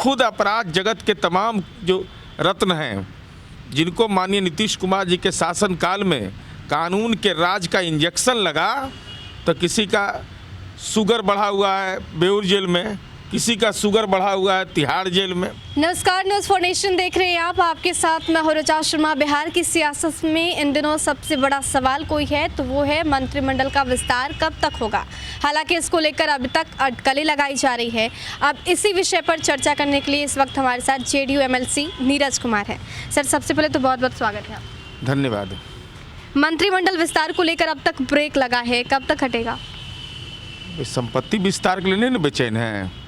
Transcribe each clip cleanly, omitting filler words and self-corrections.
खुद अपराध जगत के तमाम जो रत्न हैं, जिनको माननीय नीतीश कुमार जी के शासनकाल में कानून के राज का इंजेक्शन लगा, तो किसी का शुगर बढ़ा हुआ है बेऊर जेल में, किसी का शुगर बढ़ा हुआ है तिहाड़ जेल में। नमस्कार, न्यूज़ फॉर नेशन देख रहे हैं आप। आपके साथ मैं हूं ऋचा शर्मा। बिहार की सियासत में इन दिनों सबसे बड़ा सवाल कोई है तो वो है मंत्रिमंडल का विस्तार कब तक होगा। हालांकि इसको लेकर अभी तक अटकलें लगाई जा रही है। अब इसी विषय पर चर्चा करने के लिए इस वक्त हमारे साथ जेडीयू एमएलसी नीरज कुमार हैं। सर, सबसे पहले तो बहुत बहुत स्वागत है। धन्यवाद। मंत्रिमंडल विस्तार को लेकर अब तक ब्रेक लगा है, कब तक हटेगा? संपत्ति विस्तार के लिए नहीं बेचैन है।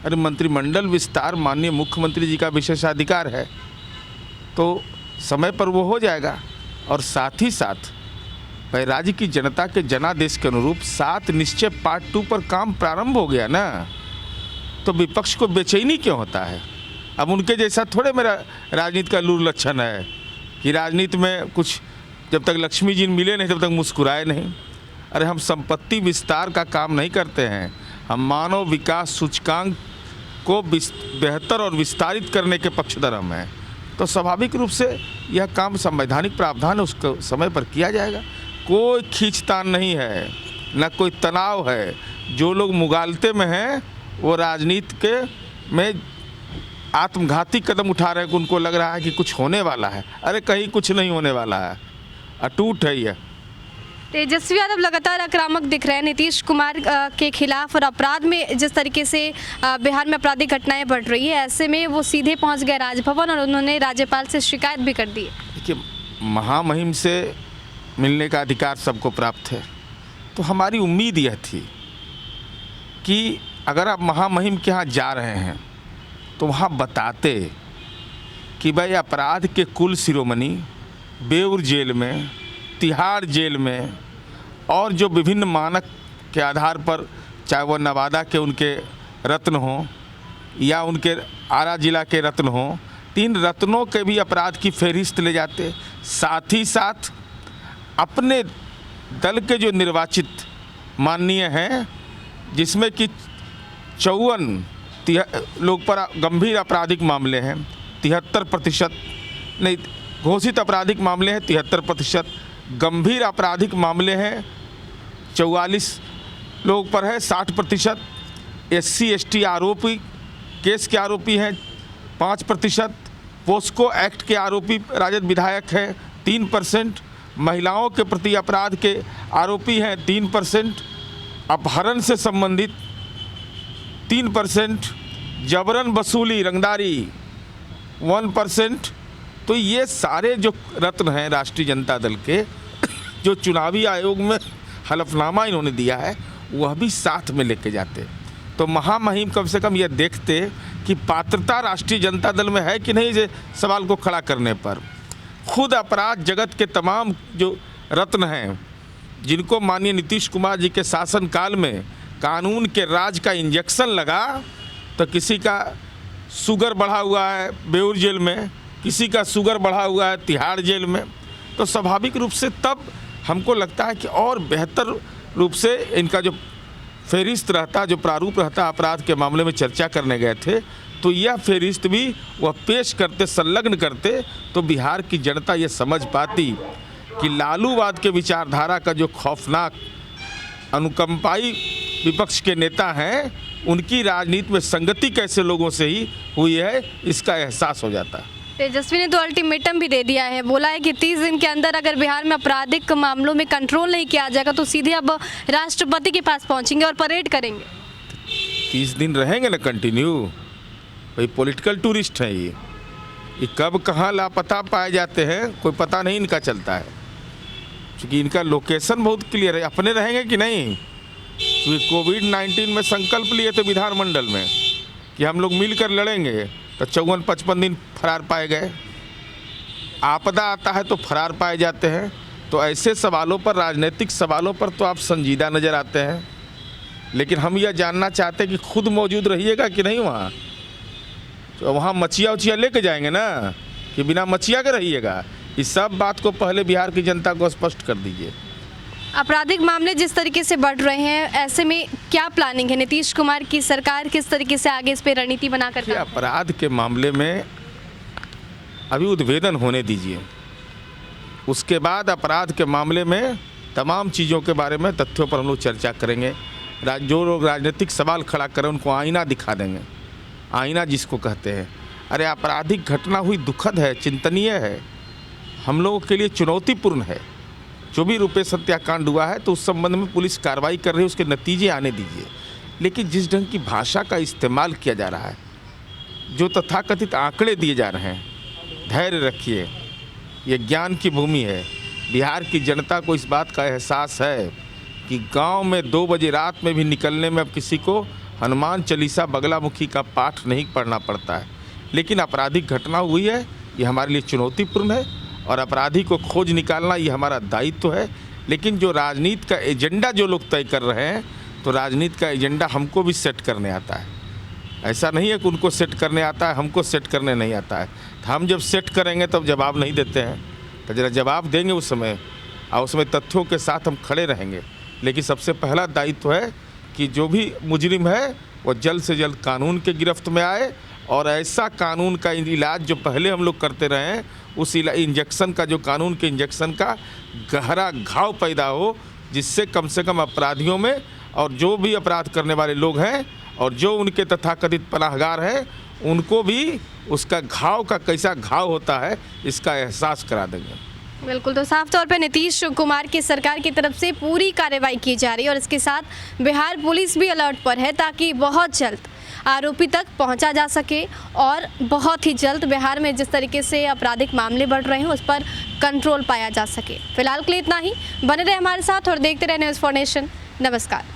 अरे मंत्रिमंडल विस्तार माननीय मुख्यमंत्री जी का विशेषाधिकार है, तो समय पर वो हो जाएगा। और साथ ही साथ राज्य की जनता के जनादेश के अनुरूप 7 निश्चय पार्ट 2 पर काम प्रारंभ हो गया ना, तो विपक्ष को बेचैनी क्यों होता है? अब उनके जैसा थोड़े मेरा राजनीति का लूर लक्षण है कि राजनीति में कुछ जब तक लक्ष्मी जी मिले नहीं तब तक मुस्कुराए नहीं। अरे हम संपत्ति विस्तार का काम नहीं करते हैं, हम मानव विकास सूचकांक को बेहतर और विस्तारित करने के पक्षधर हम हैं। तो स्वाभाविक रूप से यह काम संवैधानिक प्रावधान है, उसको समय पर किया जाएगा। कोई खींचतान नहीं है, न कोई तनाव है। जो लोग मुगालते में हैं वो राजनीति के में आत्मघाती कदम उठा रहे हैं कि उनको लग रहा है कि कुछ होने वाला है। अरे कहीं कुछ नहीं होने वाला है, अटूट है यह। तेजस्वी यादव लगातार आक्रामक दिख रहे हैं नीतीश कुमार के खिलाफ, और अपराध में जिस तरीके से बिहार में आपराधिक घटनाएं बढ़ रही है, ऐसे में वो सीधे पहुंच गए राजभवन और उन्होंने राज्यपाल से शिकायत भी कर दी है। देखिए, महामहिम से मिलने का अधिकार सबको प्राप्त है, तो हमारी उम्मीद यह थी कि अगर आप महामहिम के यहाँ जा रहे हैं तो वहाँ बताते कि भाई अपराध के कुल शिरोमणि बेऊर जेल में, तिहाड़ जेल में और जो विभिन्न मानक के आधार पर, चाहे वह नवादा के उनके रत्न हों या उनके आरा जिला के रत्न हों, 3 रत्नों के भी अपराध की फहरिस्त ले जाते। साथ ही साथ अपने दल के जो निर्वाचित माननीय हैं, जिसमें कि 54 लोग पर गंभीर आपराधिक मामले हैं, 73% नहीं, घोषित आपराधिक मामले हैं 73%, गंभीर आपराधिक मामले हैं 44 लोग पर है 60%, SC ST आरोपी केस के आरोपी हैं 5%, पोस्को एक्ट के आरोपी राजद विधायक हैं 3%, महिलाओं के प्रति अपराध के आरोपी हैं 3%, अपहरण से संबंधित 3%, जबरन वसूली रंगदारी 1%। तो ये सारे जो रत्न हैं राष्ट्रीय जनता दल के, जो चुनावी आयोग में हलफनामा इन्होंने दिया है, वह भी साथ में लेके जाते। तो महामहिम कम से कम ये देखते कि पात्रता राष्ट्रीय जनता दल में है कि नहीं, ये सवाल को खड़ा करने पर। खुद अपराध जगत के तमाम जो रत्न हैं, जिनको माननीय नीतीश कुमार जी के शासनकाल में कानून के राज का इंजेक्शन लगा, तो किसी का शुगर बढ़ा हुआ है बेऊर जेल में, किसी का शुगर बढ़ा हुआ है तिहाड़ जेल में, तो स्वाभाविक रूप से तब हमको लगता है कि और बेहतर रूप से इनका जो फहरिस्त रहता, जो प्रारूप रहता, अपराध के मामले में चर्चा करने गए थे, तो यह फहरिस्त भी वह पेश करते, संलग्न करते, तो बिहार की जनता ये समझ पाती कि लालूवाद के विचारधारा का जो खौफनाक अनुकंपाई विपक्ष के नेता हैं, उनकी राजनीति में संगति कैसे लोगों से ही हुई है, इसका एहसास हो जाता है। तेजस्वी ने तो अल्टीमेटम भी दे दिया है, बोला है कि 30 दिन के अंदर अगर बिहार में आपराधिक मामलों में कंट्रोल नहीं किया जाएगा तो सीधे अब राष्ट्रपति के पास पहुंचेंगे और परेड करेंगे। 30 दिन रहेंगे ना कंटिन्यू? भाई पॉलिटिकल टूरिस्ट हैं ये कब कहाँ लापता पाए जाते हैं कोई पता नहीं इनका चलता है, क्योंकि इनका लोकेशन बहुत क्लियर है। अपने रहेंगे कि नहीं, क्योंकि कोविड-19 में संकल्प लिए थे विधानमंडल में कि हम लोग मिलकर लड़ेंगे, तो 54-55 दिन फरार पाए गए। आपदा आता है तो फरार पाए जाते हैं। तो ऐसे सवालों पर, राजनीतिक सवालों पर तो आप संजीदा नज़र आते हैं, लेकिन हम यह जानना चाहते हैं कि खुद मौजूद रहिएगा कि नहीं वहाँ। तो वहाँ मछिया उछिया लेके जाएंगे ना, कि बिना मछिया के रहिएगा। इस सब बात को पहले बिहार की जनता को स्पष्ट कर दीजिए। आपराधिक मामले जिस तरीके से बढ़ रहे हैं, ऐसे में क्या प्लानिंग है नीतीश कुमार की? सरकार किस तरीके से आगे इस पे रणनीति बनाकर कि अपराध के मामले में अभी उद्भेदन होने दीजिए, उसके बाद अपराध के मामले में तमाम चीज़ों के बारे में तथ्यों पर हम लोग चर्चा करेंगे। जो लोग राजनीतिक सवाल खड़ा करें उनको आईना दिखा देंगे, आईना जिसको कहते हैं। अरे आपराधिक घटना हुई, दुखद है, चिंतनीय है, हम लोगों के लिए चुनौतीपूर्ण है। जो भी रुपेश हत्याकांड हुआ है तो उस संबंध में पुलिस कार्रवाई कर रही है, उसके नतीजे आने दीजिए। लेकिन जिस ढंग की भाषा का इस्तेमाल किया जा रहा है, जो तथाकथित आंकड़े दिए जा रहे हैं, धैर्य रखिए, ये ज्ञान की भूमि है। बिहार की जनता को इस बात का एहसास है कि गांव में 2 बजे रात में भी निकलने में अब किसी को हनुमान चालीसा बगलामुखी का पाठ नहीं पढ़ना पड़ता है। लेकिन आपराधिक घटना हुई है, ये हमारे लिए चुनौतीपूर्ण है और अपराधी को खोज निकालना ये हमारा दायित्व है। लेकिन जो राजनीति का एजेंडा जो लोग तय कर रहे हैं, तो राजनीति का एजेंडा हमको भी सेट करने आता है। ऐसा नहीं है कि उनको सेट करने आता है, हमको सेट करने नहीं आता है। तो हम जब सेट करेंगे तब जवाब नहीं देते हैं, तो जरा जवाब देंगे उस समय, और उसमें तथ्यों के साथ हम खड़े रहेंगे। लेकिन सबसे पहला दायित्व है कि जो भी मुजरिम है वो जल्द से जल्द कानून के गिरफ्त में आए, और ऐसा कानून का इलाज जो पहले हम लोग करते रहे हैं, उस इंजेक्शन का, जो कानून के इंजेक्शन का गहरा घाव पैदा हो, जिससे कम से कम अपराधियों में और जो भी अपराध करने वाले लोग हैं और जो उनके तथाकथित पनाहगार हैं, उनको भी उसका घाव का कैसा घाव होता है इसका एहसास करा देंगे। बिल्कुल, तो साफ तौर पे नीतीश कुमार की सरकार की तरफ से पूरी कार्रवाई की जा रही है और इसके साथ बिहार पुलिस भी अलर्ट पर है, ताकि बहुत जल्द आरोपी तक पहुंचा जा सके और बहुत ही जल्द बिहार में जिस तरीके से आपराधिक मामले बढ़ रहे हैं उस पर कंट्रोल पाया जा सके। फिलहाल के लिए इतना ही। बने रहे हमारे साथ और देखते रहे न्यूज़4 नेशन। नमस्कार।